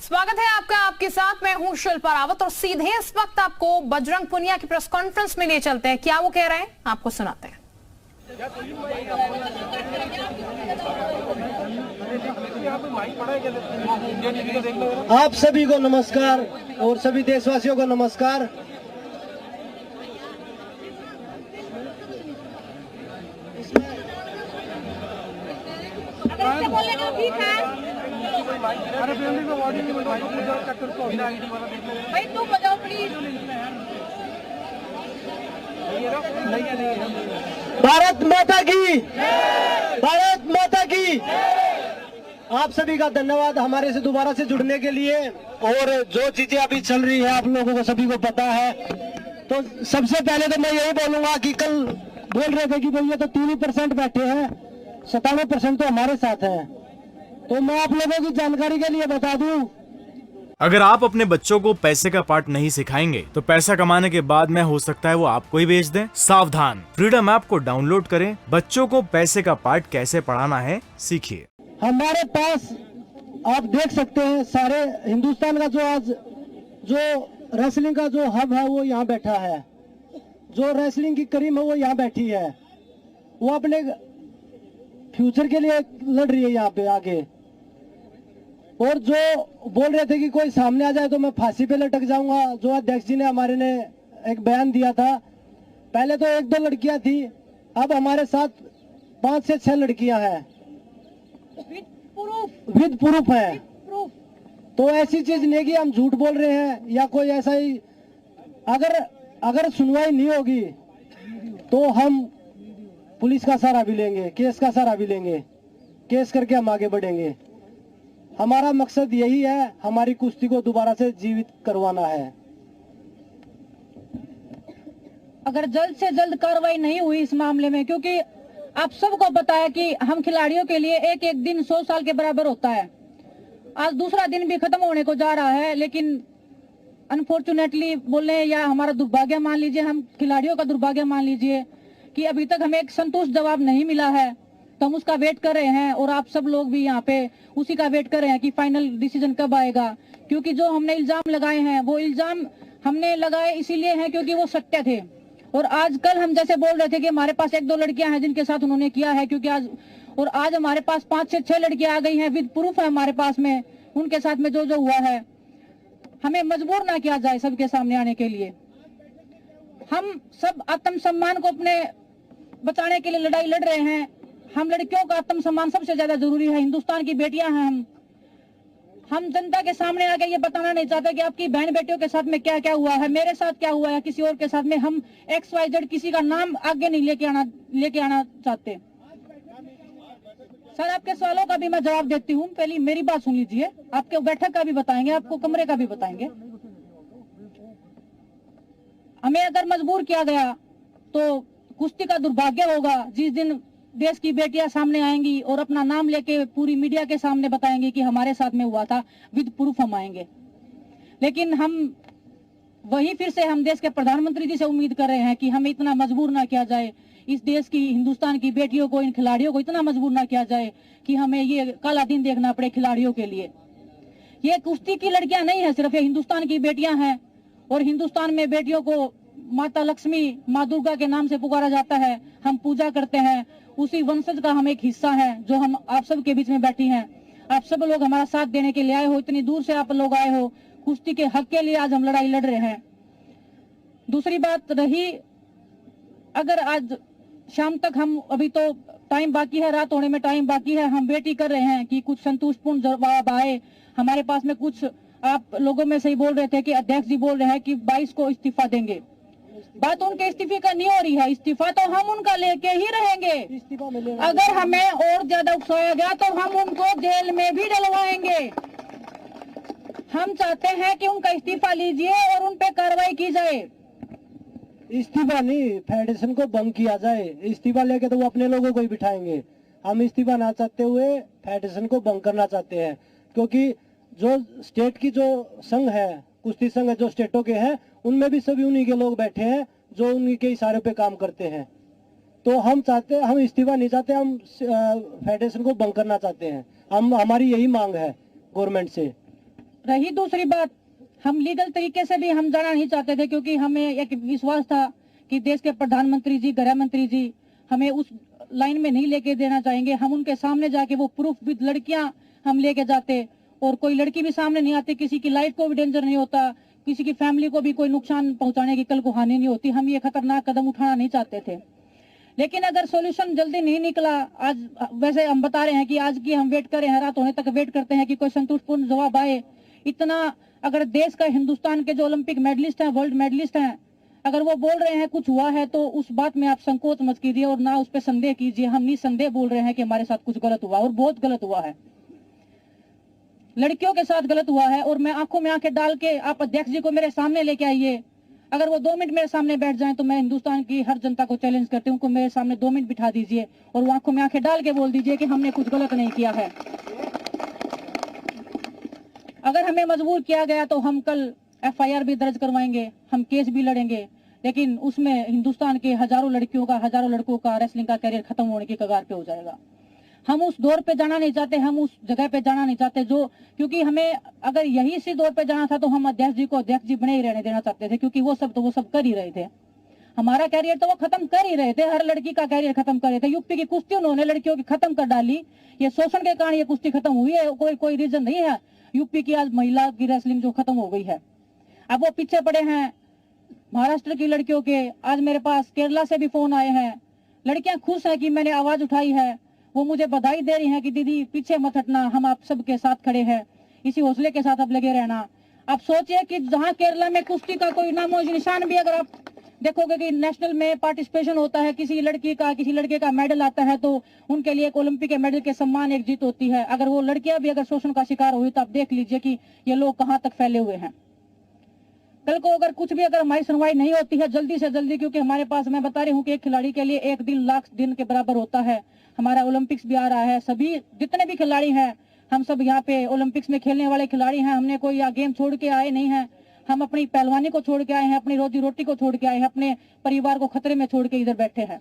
स्वागत है आपका, आपके साथ मैं हूं शिल्पा रावत और सीधे इस वक्त आपको बजरंग पुनिया की प्रेस कॉन्फ्रेंस में ले चलते हैं। क्या वो कह रहे हैं आपको सुनाते हैं। आप सभी को नमस्कार और सभी देशवासियों को नमस्कार। ठीक है भाई, तुम बजाओ प्लीज। भारत माता की, भारत माता की। आप सभी का धन्यवाद हमारे से दोबारा से जुड़ने के लिए। और जो चीजें अभी चल रही है आप लोगों को सभी को पता है। तो सबसे पहले तो मैं यही बोलूंगा कि कल बोल रहे थे कि भैया तो 3% बैठे हैं, 97% तो हमारे साथ हैं। तो मैं आप लोगों की जानकारी के लिए बता दूं, अगर आप अपने बच्चों को पैसे का पाठ नहीं सिखाएंगे तो पैसा कमाने के बाद में हो सकता है वो आपको ही बेच दें। सावधान, फ्रीडम ऐप को डाउनलोड करें, बच्चों को पैसे का पाठ कैसे पढ़ाना है सीखिए। हमारे पास आप देख सकते हैं सारे हिंदुस्तान का जो आज जो रेसलिंग का जो हब है वो यहाँ बैठा है, जो रेसलिंग की करीम है वो यहाँ बैठी है। वो अपने फ्यूचर के लिए लड़ रही है यहाँ पे आगे। और जो बोल रहे थे कि कोई सामने आ जाए तो मैं फांसी पे लटक जाऊंगा, जो अध्यक्ष जी ने हमारे ने एक बयान दिया था। पहले तो 1-2 लड़कियां थी, अब हमारे साथ 5 से 6 लड़कियां हैं विद प्रूफ है। तो ऐसी चीज नहीं कि हम झूठ बोल रहे हैं या कोई ऐसा ही। अगर सुनवाई नहीं होगी तो हम पुलिस का सहारा भी लेंगे, केस का सहारा भी लेंगे, केस करके हम आगे बढ़ेंगे। हमारा मकसद यही है, हमारी कुश्ती को दोबारा से जीवित करवाना है। अगर जल्द से जल्द कार्रवाई नहीं हुई इस मामले में, क्योंकि आप सबको पता है कि हम खिलाड़ियों के लिए एक एक दिन 100 साल के बराबर होता है। आज दूसरा दिन भी खत्म होने को जा रहा है, लेकिन अनफॉर्चुनेटली बोले या हमारा दुर्भाग्य मान लीजिए, हम खिलाड़ियों का दुर्भाग्य मान लीजिए कि अभी तक हमें एक संतुष्ट जवाब नहीं मिला है। तो हम उसका वेट कर रहे हैं और आप सब लोग भी यहाँ पे उसी का वेट कर रहे हैं कि फाइनल डिसीजन कब आएगा। क्योंकि जो हमने इल्जाम लगाए हैं वो इल्जाम हमने लगाए इसीलिए हैं क्योंकि वो सत्य थे। और आज कल हम जैसे बोल रहे थे कि हमारे पास 1-2 लड़कियां हैं जिनके साथ उन्होंने किया है, क्योंकि आज हमारे पास 5 से 6 लड़कियां आ गई हैं, विद प्रूफ है हमारे पास में उनके साथ में जो हुआ है। हमें मजबूर ना किया जाए सबके सामने आने के लिए। हम सब आत्मसम्मान को अपने बचाने के लिए लड़ाई लड़ रहे हैं। हम लड़कियों का आत्मसम्मान सबसे ज्यादा जरूरी है। हिंदुस्तान की बेटियां हैं। हम जनता के सामने आके ये बताना नहीं चाहते कि आपकी बहन बेटियों के साथ में क्या क्या हुआ है, मेरे साथ क्या हुआ है, किसी और के साथ में। हम XYZ किसी का नाम आगे नहीं लेके आना चाहते। सर, आपके सवालों का भी मैं जवाब देती हूँ। पहले मेरी बात सुन लीजिए। आपके बैठक का भी बताएंगे, आपको कमरे का भी बताएंगे। हमें अगर मजबूर किया गया तो कुश्ती का दुर्भाग्य होगा जिस दिन देश की बेटियां सामने आएंगी और अपना नाम लेके पूरी मीडिया के सामने बताएंगे कि हमारे साथ में हुआ था, विद प्रूफ हम आएंगे। लेकिन हम वही फिर से हम देश के प्रधानमंत्री जी से उम्मीद कर रहे हैं कि हमें इतना मजबूर ना किया जाए, इस देश की हिंदुस्तान की बेटियों को, इन खिलाड़ियों को इतना मजबूर ना किया जाए कि हमें ये काला दिन देखना पड़े खिलाड़ियों के लिए। ये कुश्ती की लड़कियां नहीं है सिर्फ, ये हिंदुस्तान की बेटियां हैं। और हिंदुस्तान में बेटियों को माता लक्ष्मी, माँ दुर्गा के नाम से पुकारा जाता है। हम पूजा करते हैं, उसी वंशज का हम एक हिस्सा है जो हम आप सब के बीच में बैठी हैं। आप सब लोग हमारा साथ देने के लिए आए हो, इतनी दूर से आप लोग आए हो। कुश्ती के हक के लिए आज हम लड़ाई लड़ रहे हैं। दूसरी बात रही, अगर आज शाम तक हम, अभी तो टाइम बाकी है, रात होने में टाइम बाकी है, हम वेट ही कर रहे हैं कि कुछ संतुष्टपूर्ण जवाब आए हमारे पास में। कुछ आप लोगों में से ही बोल रहे थे कि अध्यक्ष जी बोल रहे हैं कि 22 को इस्तीफा देंगे। बात उनके इस्तीफे का नहीं हो रही है, इस्तीफा तो हम उनका लेके ही रहेंगे। अगर हमें और ज्यादा उकसाया गया तो हम उनको जेल में भी डलवाएंगे। हम चाहते हैं कि उनका इस्तीफा लीजिए और उन पे कार्रवाई की जाए। इस्तीफा नहीं, फेडरेशन को भंग किया जाए। इस्तीफा लेके तो वो अपने लोगों को ही बिठाएंगे। हम इस्तीफा ना चाहते हुए फेडरेशन को भंग करना चाहते हैं, क्योंकि जो स्टेट की जो संघ है, कुश्ती संघ जो स्टेटों के हैं, उनमें भी सभी उन्हीं के लोग बैठे हैं जो उन्हीं के इशारे पे काम करते हैं। तो हम इस्तीफा नहीं चाहते, हम फेडरेशन को भंग करना चाहते हैं। हमारी यही मांग है गवर्नमेंट से। रही दूसरी बात, हम लीगल तरीके से भी हम जाना नहीं चाहते थे, क्योंकि हमें एक विश्वास था कि देश के प्रधानमंत्री जी, गृह मंत्री जी हमें उस लाइन में नहीं लेके देना चाहेंगे। हम उनके सामने जाके वो प्रूफ विद लड़कियां हम लेके जाते, और कोई लड़की भी सामने नहीं आती, किसी की लाइफ को भी डेंजर नहीं होता, किसी की फैमिली को भी कोई नुकसान पहुंचाने की कल को हानि नहीं होती। हम ये खतरनाक कदम उठाना नहीं चाहते थे। लेकिन अगर सॉल्यूशन जल्दी नहीं निकला, आज वैसे हम बता रहे हैं कि आज की हम वेट कर रहे हैं, रात होने तक वेट करते हैं कि कोई संतुष्टपूर्ण जवाब आए। इतना अगर देश का, हिंदुस्तान के जो ओलंपिक मेडलिस्ट हैं, वर्ल्ड मेडलिस्ट हैं, अगर वो बोल रहे हैं कुछ हुआ है, तो उस बात में आप संकोच मत कीजिए और ना उस पर संदेह कीजिए। हम निसंदेह बोल रहे हैं कि हमारे साथ कुछ गलत हुआ, और बहुत गलत हुआ है, लड़कियों के साथ गलत हुआ है। और मैं आंखों में आंखें डाल के, आप अध्यक्ष जी को मेरे सामने लेके आइए, अगर वो 2 मिनट मेरे सामने बैठ जाएं तो मैं हिंदुस्तान की हर जनता को चैलेंज करती हूँ, मेरे सामने 2 मिनट बिठा दीजिए और वो आंखों में आंखें डाल के बोल दीजिए कि हमने कुछ गलत नहीं किया है। अगर हमें मजबूर किया गया तो हम कल FIR भी दर्ज करवाएंगे, हम केस भी लड़ेंगे, लेकिन उसमें हिंदुस्तान के हजारों लड़कियों का, हजारों लड़कों का रेसलिंग का करियर खत्म होने की कगार पे हो जाएगा। हम उस दौर पे जाना नहीं चाहते, हम उस जगह पे जाना नहीं चाहते जो, क्योंकि हमें अगर यही इसी दौर पे जाना था तो हम अध्यक्ष जी को अध्यक्ष जी बने ही रहने देना चाहते थे, क्योंकि वो सब कर ही रहे थे। हमारा कैरियर तो वो खत्म कर ही रहे थे, हर लड़की का कैरियर खत्म कर रहे थे। यूपी की कुश्ती उन्होंने लड़कियों की खत्म कर डाली, ये शोषण के कारण ये कुश्ती खत्म हुई है, कोई रीजन नहीं है यूपी की आज महिला की रेसलिंग जो खत्म हो गई है। अब वो पीछे पड़े हैं महाराष्ट्र की लड़कियों के। आज मेरे पास केरला से भी फोन आए हैं, लड़कियां खुश हैं कि मैंने आवाज उठाई है, वो मुझे बधाई दे रही हैं कि दीदी पीछे मत हटना, हम आप सबके साथ खड़े हैं, इसी हौसले के साथ आप लगे रहना। आप सोचिए कि जहां केरला में कुश्ती का कोई नामो निशान भी, अगर आप देखोगे कि नेशनल में पार्टिसिपेशन होता है, किसी लड़की का, किसी लड़के का मेडल आता है, तो उनके लिए एक ओलंपिक के मेडल के सम्मान, एक जीत होती है। अगर वो लड़कियां भी अगर शोषण का शिकार हुई तो आप देख लीजिए कि ये लोग कहां तक फैले हुए हैं। कल को अगर कुछ भी, अगर हमारी सुनवाई नहीं होती है जल्दी से जल्दी, क्योंकि हमारे पास, मैं बता रही हूँ कि एक खिलाड़ी के लिए एक दिन लाख दिन के बराबर होता है। हमारा ओलंपिक्स भी आ रहा है, सभी जितने भी खिलाड़ी हैं, हम सब यहाँ पे ओलंपिक्स में खेलने वाले खिलाड़ी हैं। हमने कोई यहाँ गेम छोड़ के आए नहीं है, हम अपनी पहलवानी को छोड़ के आए हैं, अपनी रोजी रोटी को छोड़ के आए हैं, अपने परिवार को खतरे में छोड़ के इधर बैठे हैं।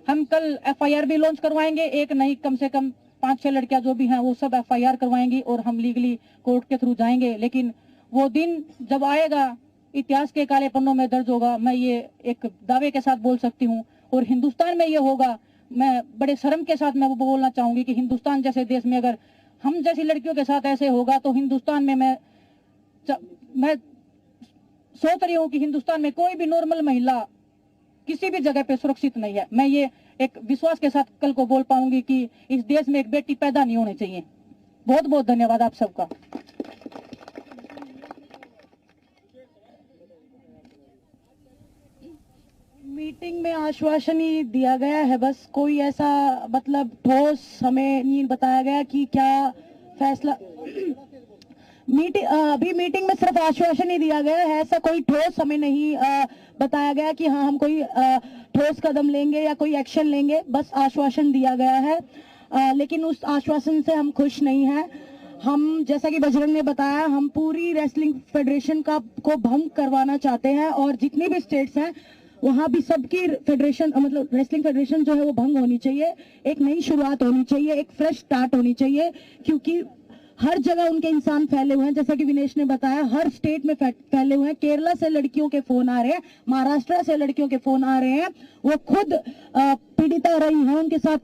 हम कल FIR भी लॉन्च करवाएंगे, एक नहीं कम से कम 5-6 लड़कियां जो भी हैं वो सब FIR करवाएंगी और हम लीगली कोर्ट के थ्रू जाएंगे। लेकिन वो दिन जब आएगा, इतिहास के काले पन्नों में दर्ज होगा, मैं ये एक दावे के साथ बोल सकती हूँ। और हिंदुस्तान में ये होगा, मैं बड़े शर्म के साथ मैं वो बोलना चाहूंगी कि हिंदुस्तान जैसे देश में अगर हम जैसी लड़कियों के साथ ऐसे होगा तो हिंदुस्तान में मैं सोच रही हूँ कि हिंदुस्तान में कोई भी नॉर्मल महिला किसी भी जगह पे सुरक्षित नहीं है। मैं ये एक विश्वास के साथ कल को बोल पाऊंगी कि इस देश में एक बेटी पैदा नहीं होनी चाहिए। बहुत बहुत धन्यवाद आप सबका। मीटिंग में आश्वासन ही दिया गया है, बस कोई ऐसा मतलब ठोस हमें नहीं बताया गया कि क्या फैसला। अभी मीटिंग में सिर्फ आश्वासन ही दिया गया है, ऐसा कोई ठोस हमें नहीं बताया गया कि हाँ हम कोई ठोस कदम लेंगे या कोई एक्शन लेंगे, बस आश्वासन दिया गया है। लेकिन उस आश्वासन से हम खुश नहीं हैं। हम, जैसा कि बजरंग ने बताया, हम पूरी रेसलिंग फेडरेशन को भंग करवाना चाहते हैं और जितनी भी स्टेट्स हैं वहां भी सबकी फेडरेशन, मतलब रेसलिंग फेडरेशन जो है वो भंग होनी चाहिए। एक नई शुरुआत होनी चाहिए, एक फ्रेश स्टार्ट होनी चाहिए, क्योंकि हर जगह उनके इंसान फैले हुए हैं। जैसा कि विनेश ने बताया, हर स्टेट में फैले हुए हैं। केरला से लड़कियों के फोन आ रहे हैं, महाराष्ट्र से लड़कियों के फोन आ रहे हैं, वो खुद पीड़िता रही हैं, उनके साथ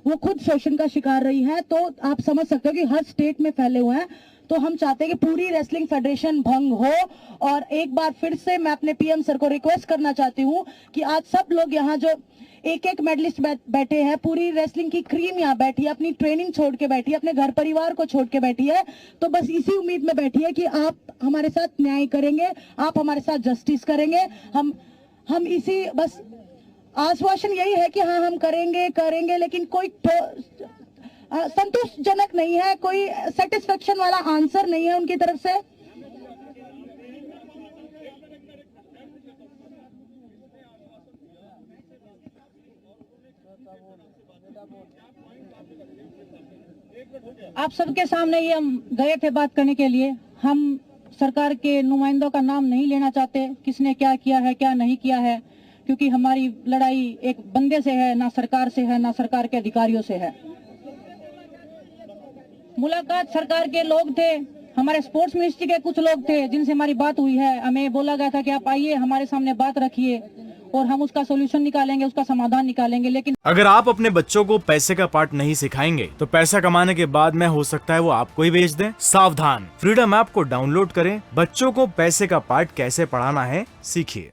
वो खुद शोषण का शिकार रही है। तो आप समझ सकते हो कि हर स्टेट में फैले हुए हैं। तो हम चाहते हैं कि पूरी रेसलिंग फेडरेशन भंग हो। और एक बार फिर से मैं अपने PM सर को रिक्वेस्ट करना चाहती हूँ कि आज सब लोग यहाँ जो एक मेडलिस्ट बैठे हैं, पूरी रेसलिंग की क्रीम यहाँ बैठी है, अपनी ट्रेनिंग छोड़ के बैठी है, अपने घर परिवार को छोड़ के बैठी है, तो बस इसी उम्मीद में बैठी है कि आप हमारे साथ न्याय करेंगे, आप हमारे साथ जस्टिस करेंगे। हम इसी बस आश्वासन यही है कि हाँ हम करेंगे, लेकिन कोई संतोषजनक नहीं है, कोई सेटिस्फेक्शन वाला आंसर नहीं है उनकी तरफ से। आप सबके सामने ये हम गए थे बात करने के लिए। हम सरकार के नुमाइंदों का नाम नहीं लेना चाहते, किसने क्या किया है क्या नहीं किया है, क्योंकि हमारी लड़ाई एक बंदे से है, ना सरकार से है, ना सरकार के अधिकारियों से है। मुलाकात सरकार के लोग थे, हमारे स्पोर्ट्स मिनिस्ट्री के कुछ लोग थे जिनसे हमारी बात हुई है। हमें बोला गया था कि आप आइए, हमारे सामने बात रखिए और हम उसका सोल्यूशन निकालेंगे, उसका समाधान निकालेंगे। लेकिन अगर आप अपने बच्चों को पैसे का पार्ट नहीं सिखाएंगे तो पैसा कमाने के बाद में हो सकता है वो आपको ही बेच दें। सावधान, फ्रीडम ऐप को डाउनलोड करें, बच्चों को पैसे का पार्ट कैसे पढ़ाना है सीखिए।